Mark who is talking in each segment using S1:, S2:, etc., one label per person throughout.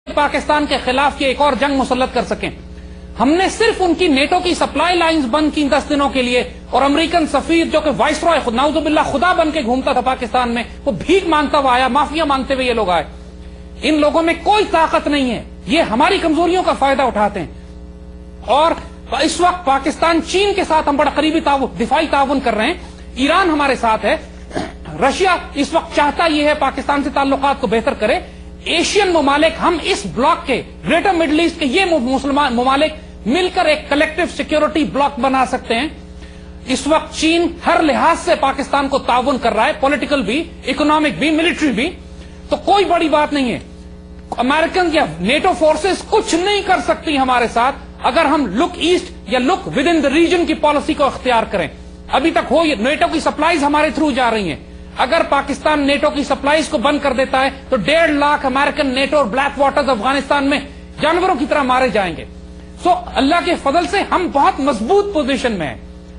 S1: پاکستان کے خلاف یہ ایک اور جنگ مسلط کر سکیں. ہم نے صرف ان کی نیٹو کی سپلائی لائنز بند کی 10 دنوں کے لیے, اور امریکن سفیر جو کہ وائس رائے نعوذ باللہ خدا بن کے گھومتا تھا پاکستان میں, وہ بھیک مانگتا ہوا آیا, معافیا مانگتے ہوئے یہ لوگ آئے. ان لوگوں میں کوئی طاقت نہیں ہے, یہ ہماری کمزوریوں کا فائدہ اٹھاتے ہیں. اور اس وقت پاکستان چین کے ساتھ ہم بڑا قریبی دفاعی تعاون کر رہے ہیں. ایران ہمارے ساتھ ہے. رشیا اس وقت چاہتا یہ ہے پاکستان سے تعلقات کو بہتر کرے. ایشین ممالک, ہم اس بلاک کے گریٹر مڈل ایسٹ کے یہ مسلمان ممالک مل کر ایک کلیکٹو سیکیورٹی بلاک بنا سکتے ہیں. اس وقت چین ہر لحاظ سے پاکستان کو تعاون کر رہا ہے, پولیٹیکل بھی, اکنامک بھی, ملٹری بھی. تو کوئی بڑی بات نہیں ہے. امریکن یا نیٹو فورسز کچھ نہیں کر سکتی ہمارے ساتھ اگر ہم لک ایسٹ یا لک ود ان دا ریجن کی پالیسی کو اختیار کریں. ابھی تک ہو, نیٹو کی سپلائیز ہمارے تھرو جا رہی ہیں. اگر پاکستان نیٹو کی سپلائیز کو بند کر دیتا ہے تو 1.5 لاکھ امریکن نیٹو اور بلیک واٹرز افغانستان میں جانوروں کی طرح مارے جائیں گے. سو اللہ کے فضل سے ہم بہت مضبوط پوزیشن میں ہیں.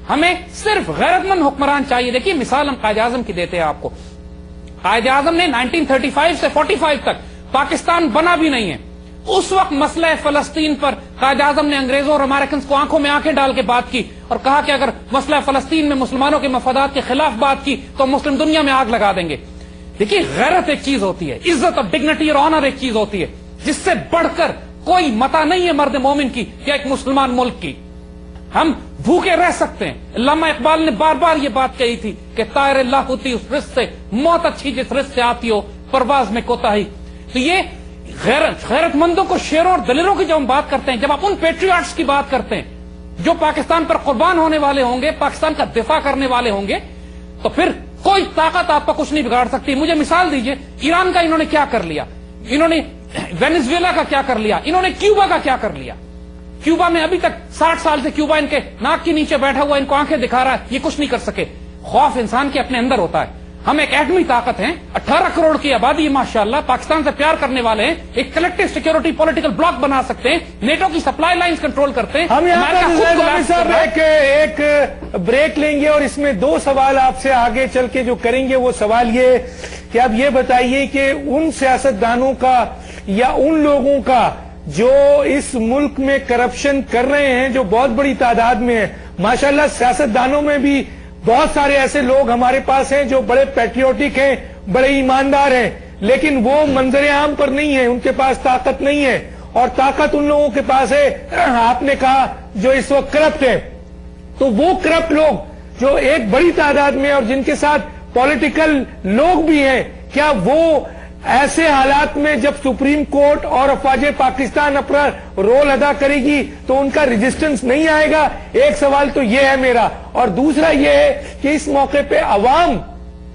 S1: ہمیں صرف غیرت مند حکمران چاہیے. دیکھیے مثال ہم قائد اعظم کی دیتے ہیں آپ کو. قائد اعظم نے 1935 سے 45 تک پاکستان بنا بھی نہیں ہے. اس وقت مسئلہ فلسطین پر قائد اعظم نے انگریزوں اور امریکنز کو آنکھوں میں آنکھیں ڈال کے بات کی اور کہا کہ اگر مسئلہ فلسطین میں مسلمانوں کے مفادات کے خلاف بات کی تو مسلم دنیا میں آگ لگا دیں گے. دیکھیے غیرت ایک چیز ہوتی ہے, عزت اور ڈگنیٹی اور آنر ایک چیز ہوتی ہے جس سے بڑھ کر کوئی متا نہیں ہے مرد مومن کی یا ایک مسلمان ملک کی. ہم بھوکے رہ سکتے ہیں. علامہ اقبال نے بار بار یہ بات کہی تھی کہ طائر اللہ ہوتی اس رزق سے, موت اچھی جس رزق سے آتی ہو, پرواز میں کوتاہی. تو یہ غیرت مندوں کو, شیروں اور دلیروں کی جب ہم بات کرتے ہیں, جب آپ ان پیٹریاٹس کی بات کرتے ہیں جو پاکستان پر قربان ہونے والے ہوں گے, پاکستان کا دفاع کرنے والے ہوں گے, تو پھر کوئی طاقت آپ کا کچھ نہیں بگاڑ سکتی. مجھے مثال دیجئے, ایران کا انہوں نے کیا کر لیا, انہوں نے وینزویلا کا کیا کر لیا, انہوں نے کیوبا کا کیا کر لیا. کیوبا میں ابھی تک 60 سال سے کیوبا ان کے ناک کے نیچے بیٹھا ہوا, ان کو آنکھیں دکھا رہا ہے, یہ کچھ نہیں کر سکے. خوف انسان کے اپنے اندر ہوتا ہے. ہم ایک ایٹمی طاقت ہیں, 18 کروڑ کی آبادی ہے ماشاءاللہ, پاکستان سے پیار کرنے والے ہیں, ایک کلیکٹو سیکیورٹی پولیٹیکل بلاک بنا سکتے ہیں, نیٹو کی سپلائی لائنز کنٹرول کرتے ہیں.
S2: ہم یہاں ایک بریک لیں گے اور اس میں 2 سوال آپ سے آگے چل کے جو کریں گے وہ سوال یہ کہ آپ یہ بتائیے کہ ان سیاستدانوں کا یا ان لوگوں کا جو اس ملک میں کرپشن کر رہے ہیں, جو بہت بڑی تعداد میں ہیں, ماشاءاللہ سیاستدانوں میں بھی بہت سارے ایسے لوگ ہمارے پاس ہیں جو بڑے پیٹریوٹک ہیں, بڑے ایماندار ہیں, لیکن وہ منظر عام پر نہیں ہیں, ان کے پاس طاقت نہیں ہے. اور طاقت ان لوگوں کے پاس ہے, آپ نے کہا جو اس وقت کرپٹ ہے. تو وہ کرپٹ لوگ جو ایک بڑی تعداد میں اور جن کے ساتھ پولیٹیکل لوگ بھی ہیں, کیا وہ ایسے حالات میں جب سپریم کورٹ اور افواج پاکستان اپنا رول ادا کرے گی تو ان کا ریزسٹنس نہیں آئے گا؟ ایک سوال تو یہ ہے میرا. اور دوسرا یہ ہے کہ اس موقع پہ عوام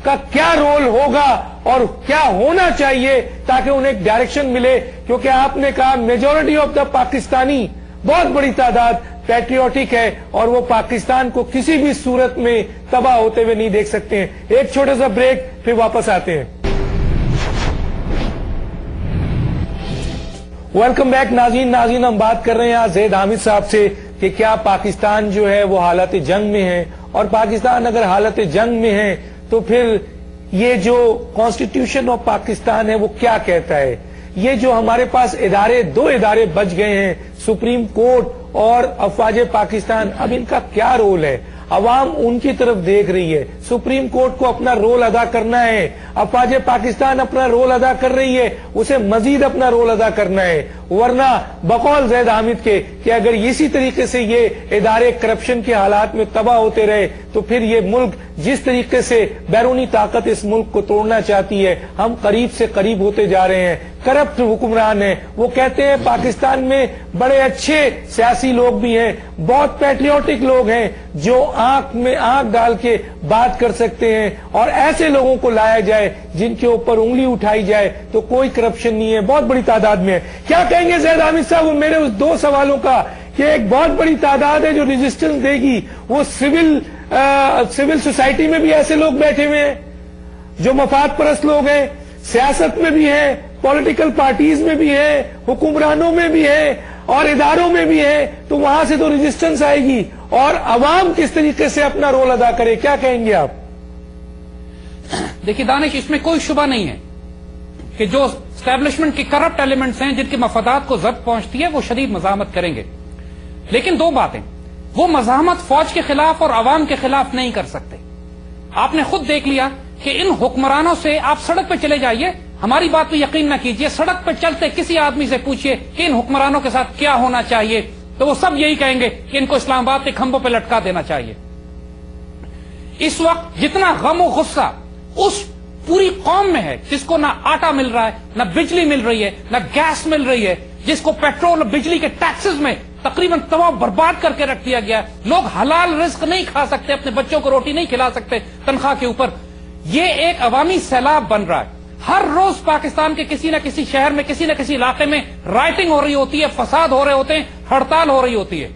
S2: کا کیا رول ہوگا اور کیا ہونا چاہیے تاکہ انہیں ایک ڈائریکشن ملے, کیونکہ آپ نے کہا میجورٹی آف دا پاکستانی, بہت بڑی تعداد پیٹریوٹک ہے اور وہ پاکستان کو کسی بھی صورت میں تباہ ہوتے ہوئے نہیں دیکھ سکتے ہیں. ایک چھوٹا سا بریک, پھر واپس آتے ہیں. ویلکم بیک ناظرین, ہم بات کر رہے ہیں آج زید حامد صاحب سے کہ کیا پاکستان جو ہے وہ حالت جنگ میں ہے, اور پاکستان اگر حالت جنگ میں ہے تو پھر یہ جو کانسٹیٹیوشن آف پاکستان ہے وہ کیا کہتا ہے. یہ جو ہمارے پاس ادارے, 2 ادارے بچ گئے ہیں, سپریم کورٹ اور افواج پاکستان, اب ان کا کیا رول ہے؟ عوام ان کی طرف دیکھ رہی ہے. سپریم کورٹ کو اپنا رول ادا کرنا ہے, افواج پاکستان اپنا رول ادا کر رہی ہے, اسے مزید اپنا رول ادا کرنا ہے. ورنہ بقول زید حامد کے کہ اگر اسی طریقے سے یہ ادارے کرپشن کے حالات میں تباہ ہوتے رہے تو پھر یہ ملک جس طریقے سے بیرونی طاقت اس ملک کو توڑنا چاہتی ہے, ہم قریب سے قریب ہوتے جا رہے ہیں. کرپٹ حکمران ہیں, وہ کہتے ہیں پاکستان میں بڑے اچھے سیاسی لوگ بھی ہیں, بہت پیٹریوٹک لوگ ہیں جو آنکھ میں آنکھ ڈال کے بات کر سکتے ہیں, اور ایسے لوگوں کو لایا جائے جن کے اوپر انگلی اٹھائی جائے تو کوئی کرپشن نہیں ہے, بہت بڑی تعداد میں ہے. کیا کہیں گے زید حامد صاحب میرے اس 2 سوالوں کا کہ ایک بہت بڑی تعداد ہے جو ریزسٹنس دے گی, وہ سول سوسائٹی میں بھی ایسے لوگ بیٹھے ہوئے ہیں جو مفاد پرست لوگ ہیں, سیاست میں بھی ہیں, پولیٹیکل پارٹیز میں بھی ہیں, حکمرانوں میں بھی ہیں اور اداروں میں بھی ہیں, تو وہاں سے تو ریزسٹنس آئے گی. اور عوام کس طریقے سے اپنا رول ادا کرے, کیا کہیں گے آپ؟
S1: دیکھیے دانش, اس میں کوئی شبہ نہیں ہے کہ جو اسٹیبلشمنٹ کے کرپٹ ایلیمنٹس ہیں جن کے مفادات کو زد پہنچتی ہے، وہ شدید مزاحمت کریں گے. لیکن دو باتیں، وہ مزاحمت فوج کے خلاف اور عوام کے خلاف نہیں کر سکتے. آپ نے خود دیکھ لیا کہ ان حکمرانوں سے آپ سڑک پہ چلے جائیے، ہماری بات پہ یقین نہ کیجیے، سڑک پہ چلتے کسی آدمی سے پوچھئے کہ ان حکمرانوں کے ساتھ کیا ہونا چاہیے، تو وہ سب یہی کہیں گے کہ ان کو اسلام آباد کے کھمبوں پہ لٹکا دینا چاہیے. اس وقت جتنا غم و غصہ اس پوری قوم میں ہے، جس کو نہ آٹا مل رہا ہے، نہ بجلی مل رہی ہے، نہ گیس مل رہی ہے، جس کو پیٹرول اور بجلی کے ٹیکسز میں تقریباً تباہ برباد کر کے رکھ دیا گیا، لوگ حلال رزق نہیں کھا سکتے، اپنے بچوں کو روٹی نہیں کھلا سکتے تنخواہ کے اوپر. یہ ایک عوامی سیلاب بن رہا ہے. ہر روز پاکستان کے کسی نہ کسی شہر میں، کسی نہ کسی علاقے میں رائٹنگ ہو رہی ہوتی ہے، فساد ہو رہے ہوتے ہیں، ہڑتال ہو رہی ہوتی ہے.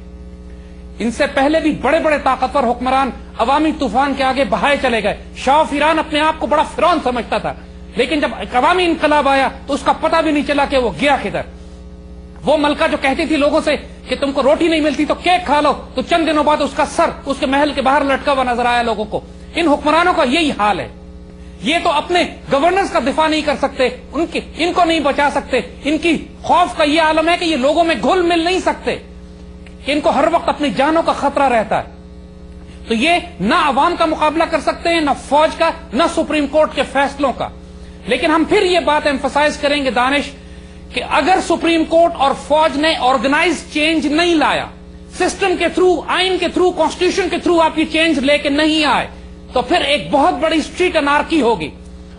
S1: ان سے پہلے بھی بڑے بڑے طاقتور حکمران عوامی طوفان کے آگے بہائے چلے گئے. شاہ آف ایران اپنے آپ کو بڑا فرعون سمجھتا تھا، لیکن جب عوامی انقلاب آیا تو اس کا پتہ بھی نہیں چلا کہ وہ گیا کدھر. وہ ملکہ جو کہتی تھی لوگوں سے کہ تم کو روٹی نہیں ملتی تو کیک کھا لو، تو چند دنوں بعد اس کا سر اس کے محل کے باہر لٹکا ہوا نظر آیا لوگوں کو. ان حکمرانوں کا یہی حال ہے. یہ تو اپنے گورننس کا دفاع نہیں کر سکتے، ان کو نہیں بچا سکتے. ان کی خوف کا یہ عالم ہے کہ یہ لوگوں میں گھل مل نہیں سکتے، کہ ان کو ہر وقت اپنی جانوں کا خطرہ رہتا ہے. تو یہ نہ عوام کا مقابلہ کر سکتے ہیں، نہ فوج کا، نہ سپریم کورٹ کے فیصلوں کا. لیکن ہم پھر یہ بات ایمفسائز کریں گے دانش کہ اگر سپریم کورٹ اور فوج نے آرگنائز چینج نہیں لایا، سسٹم کے تھرو، آئین کے تھرو، کانسٹیٹیوشن کے تھرو آپ یہ چینج لے کے نہیں آئے، تو پھر ایک بہت بڑی اسٹریٹ انارکی ہوگی،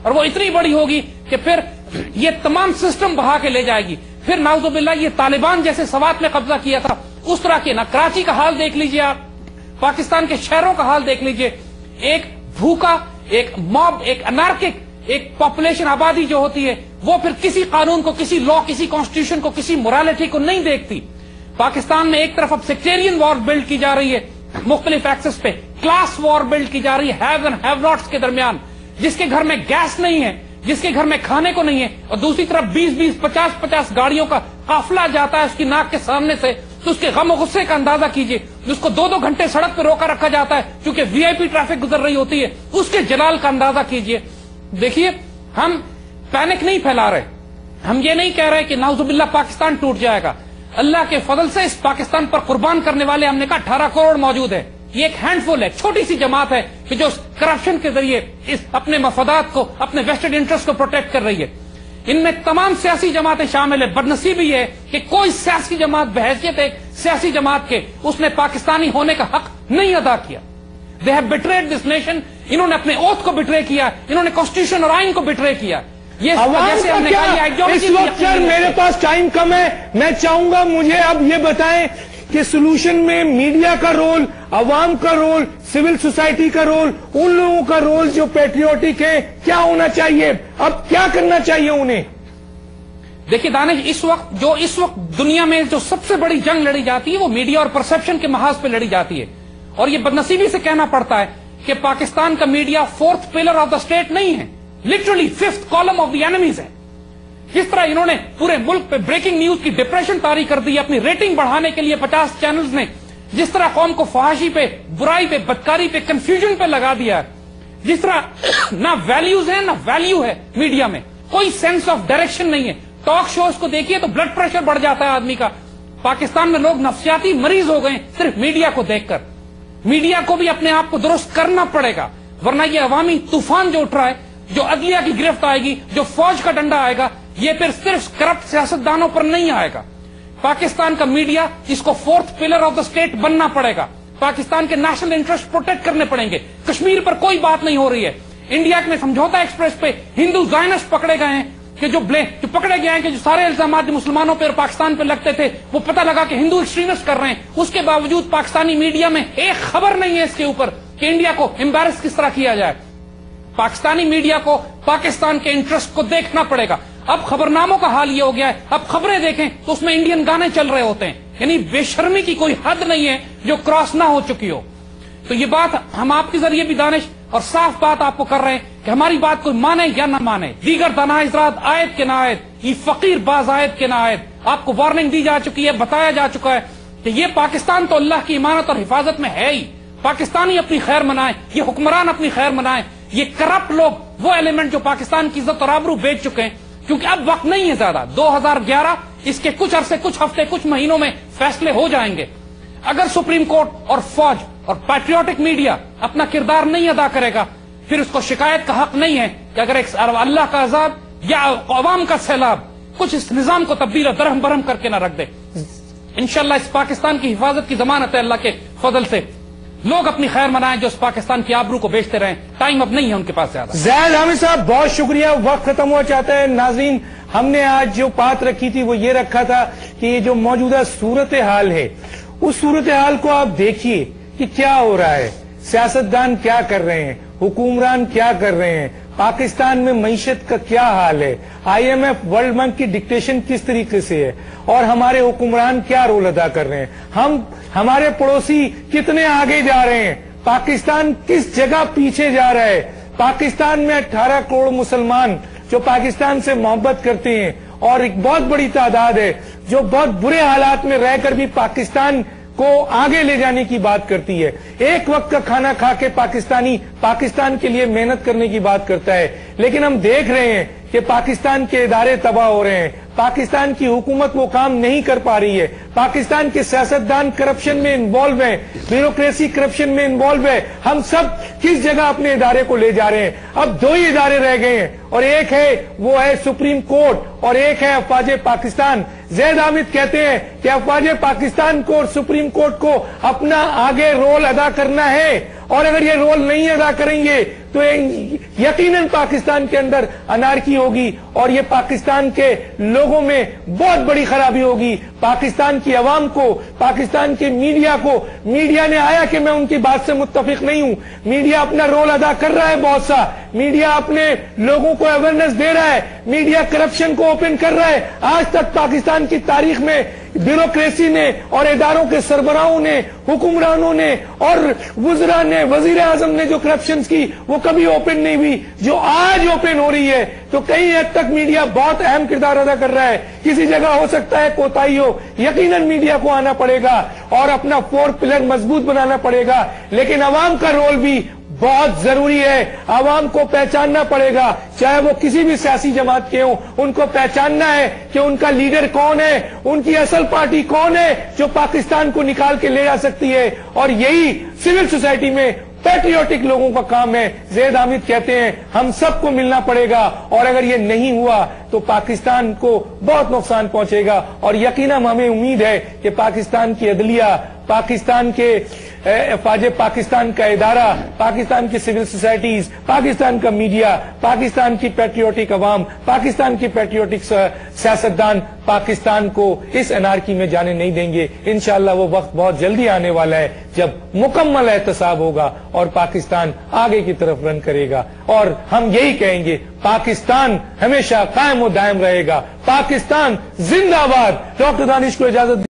S1: اور وہ اتنی بڑی ہوگی کہ پھر یہ تمام سسٹم بہا کے لے جائے گی. پھر نعوذ باللہ یہ طالبان جیسے سوات میں قبضہ کیا تھا اس طرح کے، نہ کراچی کا حال دیکھ لیجئے آپ، پاکستان کے شہروں کا حال دیکھ لیجئے. ایک بھوکا، ایک موب، ایک انارکک، ایک پاپولیشن آبادی جو ہوتی ہے وہ پھر کسی قانون کو، کسی لا، کسی کانسٹیٹیوشن کو، کسی مورالٹی کو نہیں دیکھتی. پاکستان میں ایک طرف اب سیکٹیرین وار بلڈ کی جا رہی ہے، مختلف ایکسس پہ کلاس وار بلڈ کی جا رہی ہے ہیو اینڈ ہیو ناٹس کے درمیان. جس کے گھر میں گیس نہیں ہے، جس کے گھر میں کھانے کو نہیں ہے، اور دوسری طرف 20-20، 50-50 گاڑیوں کا قافلہ جاتا ہے اس کی ناک کے سامنے سے، تو اس کے غم و غصے کا اندازہ کیجئے. اس کو 2-2 گھنٹے سڑک پہ روکا رکھا جاتا ہے کیونکہ وی آئی پی ٹریفک گزر رہی ہوتی ہے، اس کے جلال کا اندازہ کیجئے. دیکھیے، ہم پینک نہیں پھیلا رہے، ہم یہ نہیں کہہ رہے کہ نعوذ باللہ پاکستان ٹوٹ جائے گا. اللہ کے فضل سے اس پاکستان پر قربان کرنے والے ہم نے کہا 18 کروڑ موجود ہے. یہ ایک ہینڈ فل ہے، چھوٹی سی جماعت ہے کہ جو کرپشن کے ذریعے اس اپنے مفادات کو، اپنے ویسٹڈ انٹرسٹ کو پروٹیکٹ کر رہی ہے. ان میں تمام سیاسی جماعتیں شامل ہیں. بدنصیبی ہے کہ کوئی سیاسی جماعت بحیثیت ایک سیاسی جماعت کے اس نے پاکستانی ہونے کا حق نہیں ادا کیا. They have betrayed this nation. انہوں نے اپنے اوتھ کو بٹرے کیا، انہوں نے کانسٹیٹیوشن اور آئین کو بٹرے کیا. یہ جیسے ہم نے کہا،
S2: اس وقت سر میرے پاس ٹائم کم ہے، میں چاہوں گا مجھے اب یہ بتائیں کہ سولوشن میں میڈیا کا رول، عوام کا رول، سول سوسائٹی کا رول، ان لوگوں کا رول جو پیٹریوٹک ہے، کیا ہونا چاہیے؟ اب کیا کرنا چاہیے انہیں؟
S1: دیکھیے دانش، اس وقت دنیا میں جو سب سے بڑی جنگ لڑی جاتی ہے وہ میڈیا اور پرسپشن کے محاذ پہ لڑی جاتی ہے. اور یہ بدنصیبی سے کہنا پڑتا ہے کہ پاکستان کا media 4th pillar of the state نہیں ہے، literally 5th column of the enemies ہے. جس طرح انہوں نے پورے ملک پہ بریکنگ نیوز کی ڈپریشن طاری کر دی اپنی ریٹنگ بڑھانے کے لیے 50 چینلز نے، جس طرح قوم کو فحاشی پہ، برائی پہ، بدکاری پہ، کنفیوژن پہ لگا دیا ہے، جس طرح نہ ویلیوز ہیں نہ ویلیو ہے میڈیا میں، کوئی سینس آف ڈائریکشن نہیں ہے. ٹاک شوز کو دیکھیے تو بلڈ پریشر بڑھ جاتا ہے آدمی کا. پاکستان میں لوگ نفسیاتی مریض ہو گئے صرف میڈیا کو دیکھ کر. میڈیا کو بھی اپنے آپ کو درست کرنا پڑے گا، ورنہ یہ عوامی طوفان جو اٹھ رہا ہے، جو عدلیہ کی گرفت آئے گی، جو فوج کا ڈنڈا آئے گا، یہ پھر صرف کرپٹ سیاستدانوں پر نہیں آئے گا. پاکستان کا میڈیا، اس کو 4th pillar of the state بننا پڑے گا. پاکستان کے نیشنل انٹرسٹ پروٹیکٹ کرنے پڑیں گے. کشمیر پر کوئی بات نہیں ہو رہی ہے. انڈیا میں سمجھوتا ایکسپریس پہ ہندو زائنسٹ پکڑے گئے ہیں کہ جو پکڑے گئے ہیں کہ جو سارے الزامات جو مسلمانوں پہ اور پاکستان پہ لگتے تھے وہ پتہ لگا کہ ہندو ایکسٹریمسٹ کر رہے ہیں. اس کے باوجود پاکستانی میڈیا میں ایک خبر نہیں ہے اس کے اوپر کہ انڈیا کو امبیرس کس طرح کیا جائے. پاکستانی میڈیا کو پاکستان کے انٹرسٹ کو دیکھنا پڑے گا. اب خبرناموں کا حال یہ ہو گیا ہے، اب خبریں دیکھیں تو اس میں انڈین گانے چل رہے ہوتے ہیں. یعنی بے شرمی کی کوئی حد نہیں ہے جو کراس نہ ہو چکی ہو. تو یہ بات ہم آپ کے ذریعے بھی دانش اور صاف بات آپ کو کر رہے ہیں کہ ہماری بات کوئی مانے یا نہ مانے، دیگر دانا حضرات آیت کے نہ آیت، یہ فقیر باز آیت کے نہ آیت، آپ کو وارننگ دی جا چکی ہے، بتایا جا چکا ہے کہ یہ پاکستان تو اللہ کی امانت اور حفاظت میں ہے ہی. پاکستانی اپنی خیر منائیں، یہ حکمران اپنی خیر منائیں. یہ کرپٹ لوگ، وہ ایلیمنٹ جو پاکستان کی عزت اور آبرو بیچ چکے ہیں، کیونکہ اب وقت نہیں ہے زیادہ. 2011 اس کے کچھ عرصے، کچھ ہفتے، کچھ مہینوں میں فیصلے ہو جائیں گے. اگر سپریم کورٹ اور فوج اور پیٹریوٹک میڈیا اپنا کردار نہیں ادا کرے گا، پھر اس کو شکایت کا حق نہیں ہے کہ اگر ایک اللہ کا عذاب یا عوام کا سیلاب کچھ اس نظام کو تبدیل اور درہم برہم کر کے نہ رکھ دے. انشاءاللہ اس پاکستان کی حفاظت کی ضمانت ہے اللہ کے فضل سے. لوگ اپنی خیر منائیں جو اس پاکستان کی آبرو کو بیچتے رہیں. ٹائم اب نہیں ہے ان کے پاس زیادہ.
S2: زید حامد صاحب بہت شکریہ، وقت ختم ہوا چاہتا ہے. ناظرین، ہم نے آج جو بات رکھی تھی وہ یہ رکھا تھا کہ یہ جو موجودہ صورتحال ہے، اس صورتحال کو آپ دیکھیے کہ کیا ہو رہا ہے. سیاستدان کیا کر رہے ہیں، حکمران کیا کر رہے ہیں، پاکستان میں معیشت کا کیا حال ہے، IMF ورلڈ بینک کی ڈکٹیشن کس طریقے سے ہے، اور ہمارے حکمران کیا رول ادا کر رہے ہیں. ہمارے پڑوسی کتنے آگے جا رہے ہیں، پاکستان کس جگہ پیچھے جا رہا ہے. پاکستان میں 18 کروڑ مسلمان جو پاکستان سے محبت کرتے ہیں، اور ایک بہت بڑی تعداد ہے جو بہت برے حالات میں رہ کر بھی پاکستان کو آگے لے جانے کی بات کرتی ہے. ایک وقت کا کھانا کھا کے پاکستانی پاکستان کے لیے محنت کرنے کی بات کرتا ہے. لیکن ہم دیکھ رہے ہیں کہ پاکستان کے ادارے تباہ ہو رہے ہیں، پاکستان کی حکومت وہ کام نہیں کر پا رہی ہے، پاکستان کے سیاستدان کرپشن میں انوالو ہیں، بیوروکریسی کرپشن میں انوالو ہے. ہم سب کس جگہ اپنے ادارے کو لے جا رہے ہیں؟ اب 2 ہی ادارے رہ گئے ہیں، اور ایک ہے وہ ہے سپریم کورٹ اور ایک ہے افواج پاکستان. زید حامد کہتے ہیں کہ افواج پاکستان کو اور سپریم کورٹ کو اپنا آگے رول ادا کرنا ہے، اور اگر یہ رول نہیں ادا کریں گے تو یقیناً پاکستان کے اندر انارکی ہوگی، اور یہ پاکستان کے لوگوں میں بہت بڑی خرابی ہوگی. پاکستان کی عوام کو، پاکستان کے میڈیا کو، میڈیا نے آیا کہ میں ان کی بات سے متفق نہیں ہوں، میڈیا اپنا رول ادا کر رہا ہے بہت سا، میڈیا اپنے لوگوں کو اویئرنیس دے رہا ہے، میڈیا کرپشن کو اوپن کر رہا ہے. آج تک پاکستان کی تاریخ میں بیوروکریسی نے اور اداروں کے سربراہوں نے، حکمرانوں نے اور وزراء نے، وزیر اعظم نے جو کرپشنز کی وہ کبھی اوپن نہیں ہوئی، جو آج اوپن ہو رہی ہے. تو کئی حد تک میڈیا بہت اہم کردار ادا کر رہا ہے. کسی جگہ ہو سکتا ہے کوتاہی ہو، یقیناً میڈیا کو آنا پڑے گا اور اپنا 4 پلر مضبوط بنانا پڑے گا. لیکن عوام کا رول بھی بہت ضروری ہے. عوام کو پہچاننا پڑے گا، چاہے وہ کسی بھی سیاسی جماعت کے ہوں، ان کو پہچاننا ہے کہ ان کا لیڈر کون ہے، ان کی اصل پارٹی کون ہے جو پاکستان کو نکال کے لے جا سکتی ہے. اور یہی سول سوسائٹی میں پیٹریوٹک لوگوں کا کام ہے. زید حامد کہتے ہیں ہم سب کو ملنا پڑے گا، اور اگر یہ نہیں ہوا تو پاکستان کو بہت نقصان پہنچے گا. اور یقیناً ہمیں امید ہے کہ پاکستان کی عدلیہ، پاکستان کے افواج پاکستان کا ادارہ، پاکستان کی سول سوسائٹیز، پاکستان کا میڈیا، پاکستان کی پیٹریوٹک عوام، پاکستان کی پیٹریوٹک سیاستدان پاکستان کو اس انارکی میں جانے نہیں دیں گے. انشاءاللہ وہ وقت بہت جلدی آنے والا ہے جب مکمل احتساب ہوگا اور پاکستان آگے کی طرف رن کرے گا. اور ہم یہی کہیں گے پاکستان ہمیشہ قائم و دائم رہے گا. پاکستان زندہ باد. ڈاکٹر دانش کو اجازت